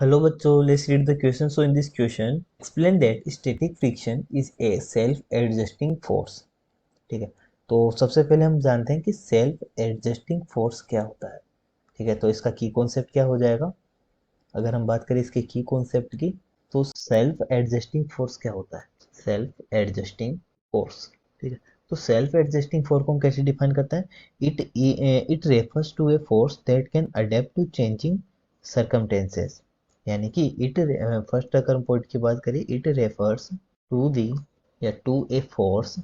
Hello बच्चों, let's read the question. So in this question, explain that static friction is a self-adjusting force. ठीक है, तो सबसे पहले हम जानते हैं कि सेल्फ एडजस्टिंग फोर्स क्या होता है. ठीक है, तो इसका की कॉन्सेप्ट क्या हो जाएगा. अगर हम बात करें इसके की कॉन्सेप्ट की, तो सेल्फ एडजस्टिंग फोर्स क्या होता है. Self adjusting force. ठीक है, तो सेल्फ एडजस्टिंग फोर्स को हम कैसे डिफाइन करते हैं. It refers to a force that can adapt to changing circumstances. यानी कि इट फर्स्ट अगर हम पॉइंट की बात करें, इट रेफर्स टू दी या to a force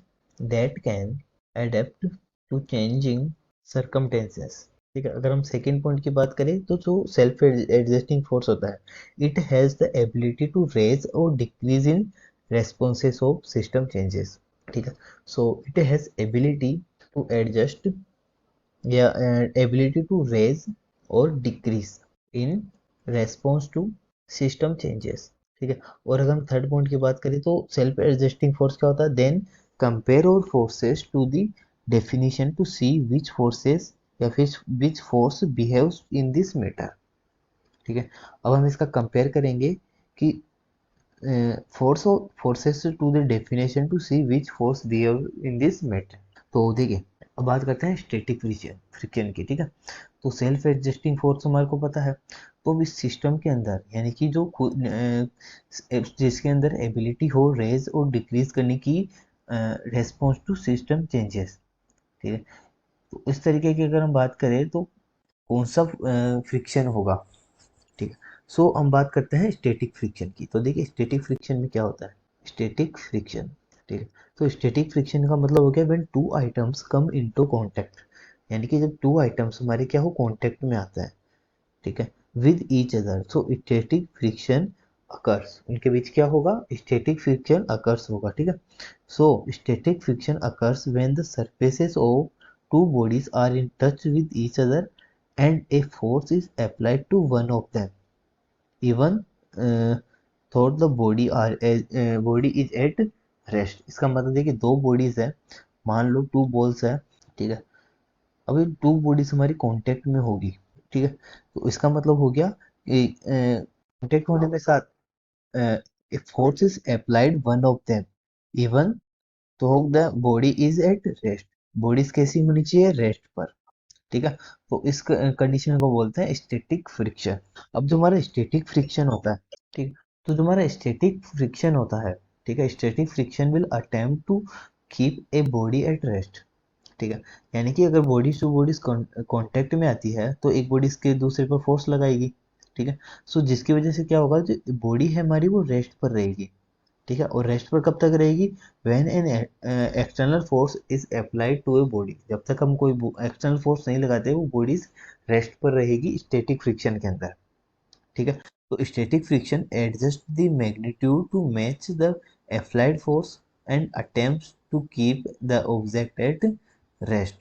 that can adapt to changing circumstances. ठीक है, अगर हम सेकेंड पॉइंट की बात करें तो जो सेल्फ एडजस्टिंग फोर्स होता है, it has the ability to raise और decrease in responses of system changes. ठीक है, so it has ability to adjust या एबिलिटी टू रेज और decrease in response to system changes. ठीक है, और अगर हम थर्ड पॉइंट की बात करें तो सेल्फ एडजस्टिंग फोर्स क्या होता है. देन कंपेयर और forces to the definition to see which forces या फिर which force behaves in this matter. ठीक है, अब हम इसका कंपेयर करेंगे कि फोर्स और forces to the definition to see which force behave in this matter. तो देखिए, अब बात करते हैं स्टैटिक फ्रिक्शन फ्रिक्शन की. ठीक है, तो सेल्फ एडजस्टिंग फोर्स हमारे को पता है. तो इस सिस्टम के अंदर यानी कि जो जिसके अंदर एबिलिटी हो रेज और डिक्रीज करने की रेस्पॉन्स टू सिस्टम चेंजेस. ठीक है, तो इस तरीके की अगर हम बात करें तो कौन सा फ्रिक्शन होगा. ठीक है, सो हम बात करते हैं स्टैटिक फ्रिक्शन की. तो देखिए, स्टैटिक फ्रिक्शन में क्या होता है. Static friction. ठीक है, तो स्टैटिक फ्रिक्शन का मतलब हो गया when two items come into contact. यानी कि जब टू आइटम्स हमारे क्या हो कांटेक्ट में आता है. ठीक है, with each other, so static friction occurs. उनके बीच क्या होगा, स्टैटिक फ्रिक्शन अकर्स होगा. ठीक है, so static friction occurs when the surfaces of two bodies are in touch with each other and a force is applied to one of them, even though the body is at rest. इसका मतलब है कि दो bodies है, मान लो two balls है. ठीक है, अभी टू बॉडीज हमारी कांटेक्ट में होगी. ठीक है, तो इसका मतलब हो गया कि कांटेक्ट होने के साथ force is applied one of them even though the body is at rest. Bodies कैसी होनी चाहिए, रेस्ट पर. ठीक है, तो इस कंडीशन को बोलते हैं स्टैटिक फ्रिक्शन. अब जो हमारा स्टैटिक फ्रिक्शन होता है, ठीक है, तो जो हमारा स्टैटिक फ्रिक्शन होता है, ठीक है, static friction will attempt to keep a body at rest. ठीक है, यानी कि अगर बॉडीज टू बॉडीज कांटेक्ट में आती है तो एक बॉडी के दूसरे पर फोर्स लगाएगी. ठीक है, सो जिसकी वजह से क्या होगा, जो बॉडी है हमारी वो रेस्ट पर रहेगी. ठीक है, और रेस्ट पर कब तक रहेगी, when an external force is applied to a body. जब तक हम कोई एक्सटर्नल फोर्स नहीं लगाते वो बॉडीज रेस्ट पर रहेगी स्टैटिक फ्रिक्शन के अंदर. ठीक है, तो static friction adjust the magnitude to match the applied force and attempts to keep the object at rest.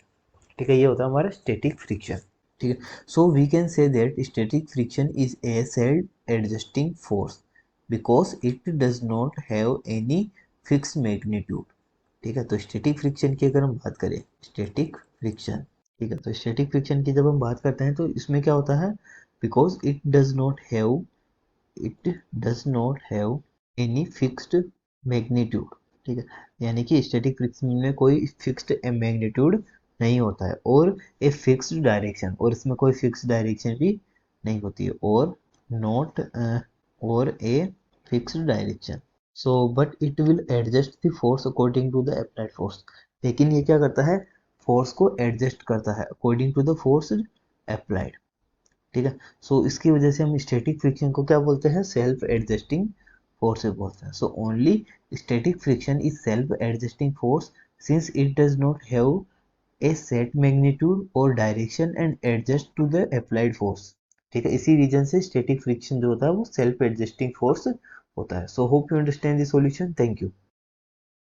ठीक है, ये होता है हमारा स्टैटिक फ्रिक्शन. ठीक है, so we can say that static friction is a self adjusting force because it does not have any fix magnitude. ठीक है, तो स्टैटिक फ्रिक्शन की अगर हम बात करें, स्टैटिक फ्रिक्शन. ठीक है, तो स्टैटिक फ्रिक्शन की जब हम बात करते हैं तो इसमें क्या होता है, because it does not have any fixed magnitude. ठीक है, यानी कि स्टैटिक फ्रिक्शन में कोई फिक्स्ड मैग्नीट्यूड नहीं होता है और ए फिक्स्ड डायरेक्शन, और इसमें कोई फिक्स्ड डायरेक्शन भी नहीं होती है, और नॉट और a fixed direction. So but it will adjust the force according to the applied force. लेकिन ये क्या करता है, फोर्स को एडजस्ट करता है according to the force applied. ठीक है, सो इसकी वजह से हम स्टैटिक फ्रिक्शन को क्या बोलते हैं, सेल्फ एडजस्टिंग फोर्स बोलते हैं. So only static friction is self adjusting force since it does not have a set magnitude और direction and adjust to the applied force. ठीक है, इसी रीजन से स्टैटिक फ्रिक्शन जो होता है वो सेल्फ एडजस्टिंग फोर्स होता है. So hope you understand the solution. Thank you.